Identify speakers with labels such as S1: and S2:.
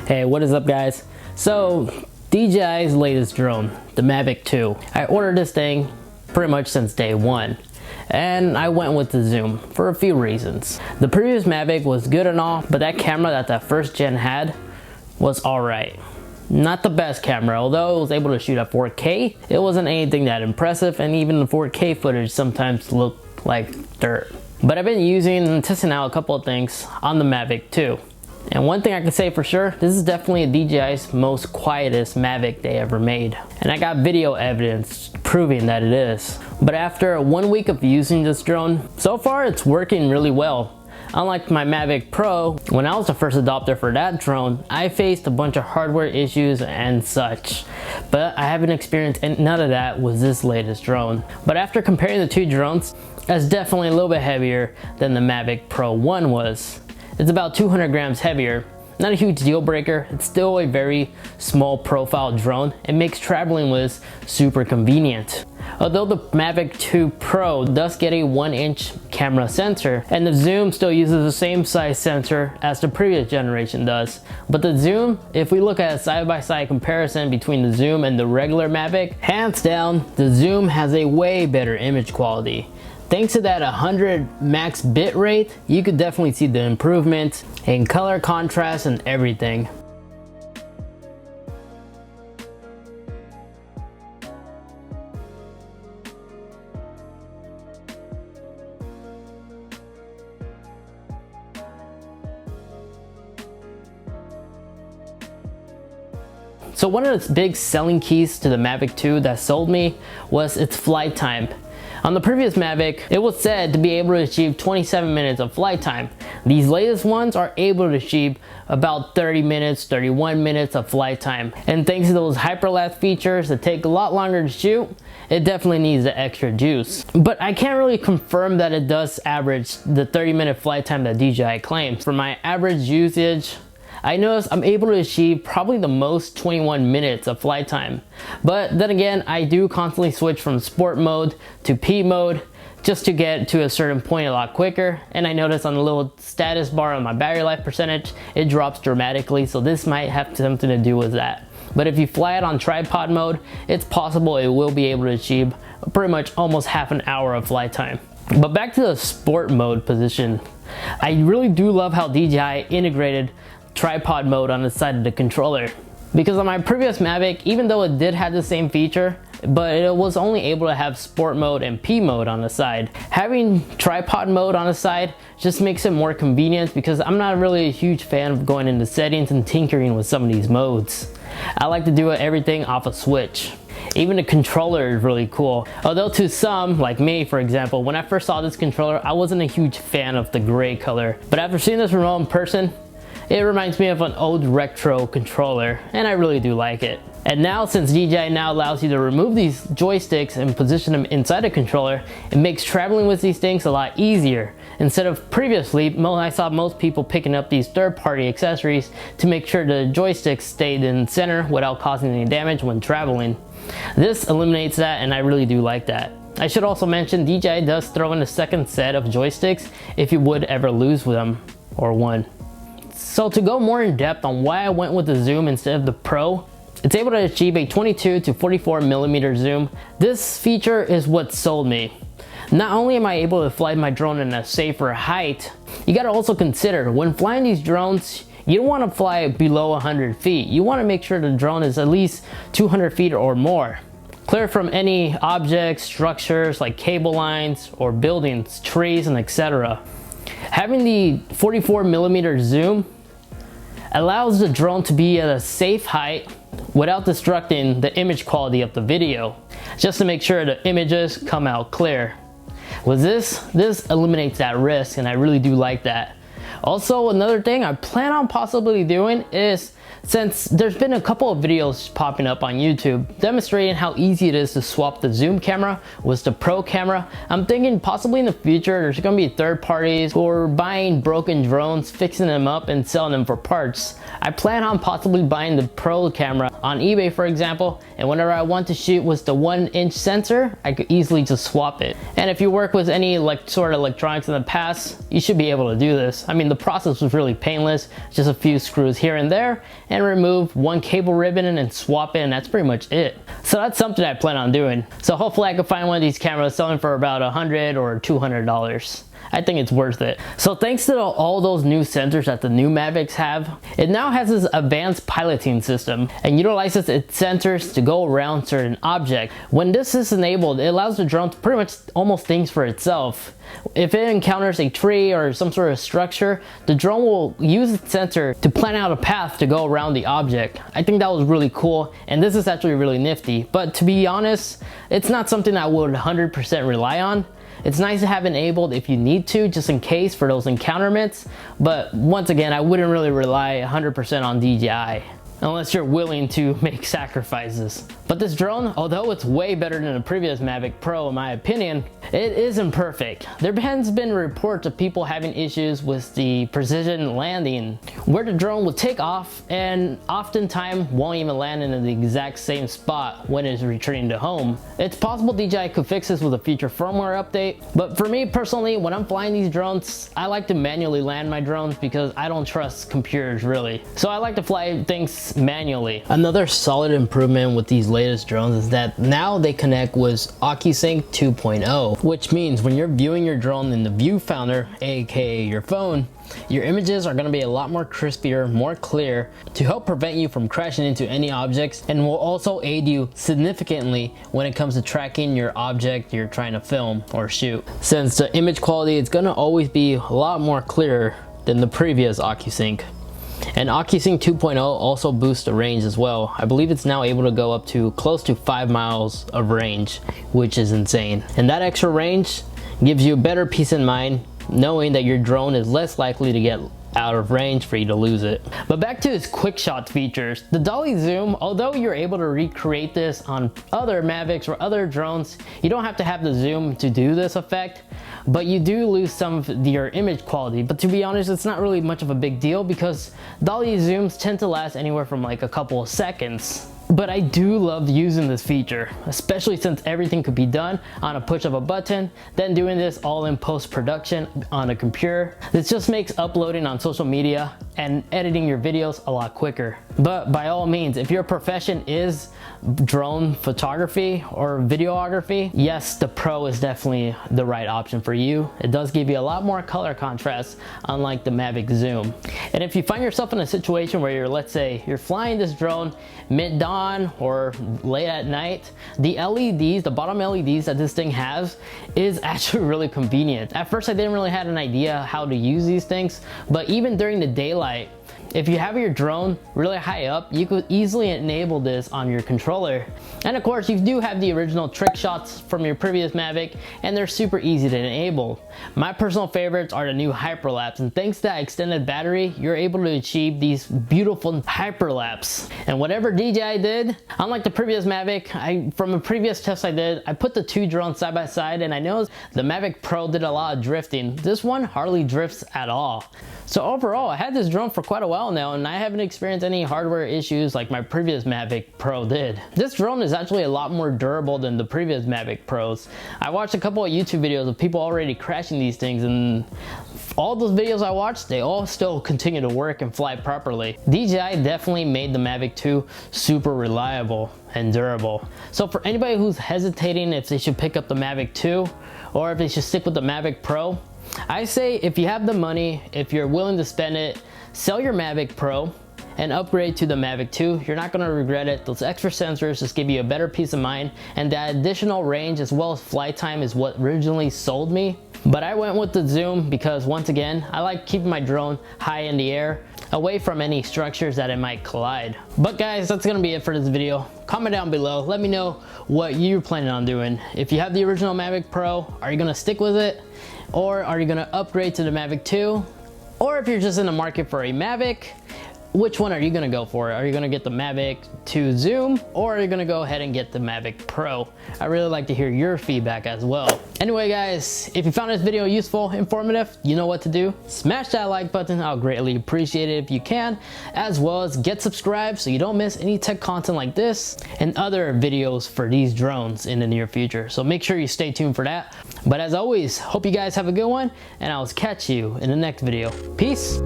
S1: Hey, what is up guys? So DJI's latest drone, the Mavic 2. I ordered this thing pretty much since day one. And I went with the Zoom for a few reasons. The previous Mavic was good and all, but that camera that first gen had was alright. Not the best camera, although it was able to shoot at 4K, it wasn't anything that impressive, and even the 4K footage sometimes looked like dirt. But I've been using and testing out a couple of things on the Mavic 2. And one thing I can say for sure, this is definitely DJI's most quietest Mavic they ever made. And I got video evidence proving that it is. But after 1 week of using this drone, so far it's working really well. Unlike my Mavic Pro, when I was the first adopter for that drone, I faced a bunch of hardware issues and such. But I haven't experienced none of that with this latest drone. But after comparing the two drones, it's definitely a little bit heavier than the Mavic Pro 1 was. It's about 200 grams heavier. Not a huge deal breaker, it's still a very small profile drone. It makes traveling with super convenient. Although the Mavic 2 Pro does get a 1-inch camera sensor, and the Zoom still uses the same size sensor as the previous generation does. But the Zoom, if we look at a side-by-side comparison between the Zoom and the regular Mavic, hands down, the Zoom has a way better image quality. Thanks to that 100 max bit rate, you could definitely see the improvement in color contrast and everything. So one of the big selling keys to the Mavic 2 that sold me was its flight time. On the previous Mavic, it was said to be able to achieve 27 minutes of flight time. These latest ones are able to achieve about 30 minutes, 31 minutes of flight time. And thanks to those hyperlapse features that take a lot longer to shoot, it definitely needs the extra juice. But I can't really confirm that it does average the 30-minute flight time that DJI claims. For my average usage, I noticed I'm able to achieve probably the most 21 minutes of flight time. But then again, I do constantly switch from sport mode to P mode just to get to a certain point a lot quicker. And I noticed on the little status bar on my battery life percentage, it drops dramatically, so this might have something to do with that. But if you fly it on tripod mode, it's possible it will be able to achieve pretty much almost half an hour of flight time. But back to the sport mode position, I really do love how DJI integrated tripod mode on the side of the controller, because on my previous Mavic, even though it did have the same feature, but it was only able to have sport mode and P mode on the side. Having tripod mode on the side just makes it more convenient, because I'm not really a huge fan of going into settings and tinkering with some of these modes. I like to do everything off a switch. Even the controller is really cool. Although to some, like me for example, when I first saw this controller, I wasn't a huge fan of the gray color. But after seeing this remote in person, it reminds me of an old retro controller, and I really do like it. And now, since DJI now allows you to remove these joysticks and position them inside a controller, it makes traveling with these things a lot easier. Instead of previously, I saw most people picking up these third-party accessories to make sure the joysticks stayed in the center without causing any damage when traveling. This eliminates that, and I really do like that. I should also mention DJI does throw in a second set of joysticks if you would ever lose them, or one. So to go more in depth on why I went with the Zoom instead of the Pro, it's able to achieve a 22 to 44 millimeter zoom. This feature is what sold me. Not only am I able to fly my drone in a safer height, you gotta also consider when flying these drones, you don't want to fly below 100 feet. You want to make sure the drone is at least 200 feet or more, clear from any objects, structures like cable lines or buildings, trees, and etc. Having the 44 millimeter zoom allows the drone to be at a safe height without disrupting the image quality of the video, just to make sure the images come out clear. With this eliminates that risk, and I really do like that. Also, another thing I plan on possibly doing is, since there's been a couple of videos popping up on YouTube demonstrating how easy it is to swap the Zoom camera with the Pro camera, I'm thinking possibly in the future there's going to be third parties who are buying broken drones, fixing them up, and selling them for parts. I plan on possibly buying the Pro camera on eBay, for example, and whenever I want to shoot with the 1-inch sensor, I could easily just swap it. And if you work with any sort of electronics in the past, you should be able to do this. I mean, the process was really painless. Just a few screws here and there, and remove one cable ribbon and swap it, and that's pretty much it. So that's something I plan on doing. So hopefully I can find one of these cameras selling for about $100 or $200. I think it's worth it. So thanks to all those new sensors that the new Mavics have, it now has this advanced piloting system and utilizes its sensors to go around certain objects. When this is enabled, it allows the drone to pretty much almost think for itself. If it encounters a tree or some sort of structure, the drone will use its sensor to plan out a path to go around the object. I think that was really cool, and this is actually really nifty. But to be honest, it's not something I would 100% rely on. It's nice to have enabled if you need to, just in case for those encounterments. But once again, I wouldn't really rely 100% on DJI, unless you're willing to make sacrifices. But this drone, although it's way better than the previous Mavic Pro in my opinion, it is imperfect. There has been reports of people having issues with the precision landing, where the drone will take off and oftentimes won't even land in the exact same spot when it's returning to home. It's possible DJI could fix this with a future firmware update, but for me personally, when I'm flying these drones, I like to manually land my drones because I don't trust computers really. So I like to fly things manually. Another solid improvement with these latest drones is that now they connect with OcuSync 2.0, which means when you're viewing your drone in the viewfinder, aka your phone, your images are going to be a lot more crispier, more clear, to help prevent you from crashing into any objects, and will also aid you significantly when it comes to tracking your object you're trying to film or shoot. Since the image quality is going to always be a lot more clearer than the previous OcuSync. And OcuSync 2.0 also boosts the range as well. I believe it's now able to go up to close to 5 miles of range, which is insane. And that extra range gives you a better peace of mind knowing that your drone is less likely to get out of range for you to lose it. But back to its quick shot features. The Dolly Zoom, although you're able to recreate this on other Mavics or other drones, you don't have to have the zoom to do this effect, but you do lose some of your image quality. But to be honest, it's not really much of a big deal because Dolly Zooms tend to last anywhere from like a couple of seconds. But I do love using this feature, especially since everything could be done on a push of a button, then doing this all in post-production on a computer. This just makes uploading on social media and editing your videos a lot quicker. But by all means, if your profession is drone photography or videography, yes, the Pro is definitely the right option for you. It does give you a lot more color contrast, unlike the Mavic Zoom. And if you find yourself in a situation where let's say you're flying this drone mid-dawn or late at night, the LEDs, the bottom LEDs that this thing has is actually really convenient. At first I didn't really have an idea how to use these things, but even during the daylight, if you have your drone really high up, you could easily enable this on your controller. And of course, you do have the original trick shots from your previous Mavic, and they're super easy to enable. My personal favorites are the new hyperlapse, and thanks to that extended battery, you're able to achieve these beautiful hyperlapse. And whatever DJI did, unlike the previous Mavic, from a previous test I did, I put the two drones side by side, and I noticed the Mavic Pro did a lot of drifting. This one hardly drifts at all. So overall, I had this drone for quite a while now, and I haven't experienced any hardware issues like my previous Mavic Pro did. This drone is actually a lot more durable than the previous Mavic Pros. I watched a couple of YouTube videos of people already crashing these things, and all those videos I watched, they all still continue to work and fly properly. DJI definitely made the Mavic 2 super reliable and durable. So for anybody who's hesitating if they should pick up the Mavic 2 or if they should stick with the Mavic Pro, I say if you have the money, if you're willing to spend it, sell your Mavic Pro and upgrade to the Mavic 2. You're not going to regret it. Those extra sensors just give you a better peace of mind, and that additional range as well as flight time is what originally sold me. But I went with the Zoom because once again, I like keeping my drone high in the air, away from any structures that it might collide. But guys, that's gonna be it for this video. Comment down below, let me know what you're planning on doing. If you have the original Mavic Pro, are you gonna stick with it? Or are you gonna upgrade to the Mavic 2? Or if you're just in the market for a Mavic, which one are you gonna go for? Are you gonna get the Mavic 2 Zoom, or are you gonna go ahead and get the Mavic Pro? I really like to hear your feedback as well. Anyway guys, if you found this video useful, informative, you know what to do. Smash that like button, I'll greatly appreciate it if you can, as well as get subscribed so you don't miss any tech content like this and other videos for these drones in the near future. So make sure you stay tuned for that. But as always, hope you guys have a good one, and I'll catch you in the next video. Peace.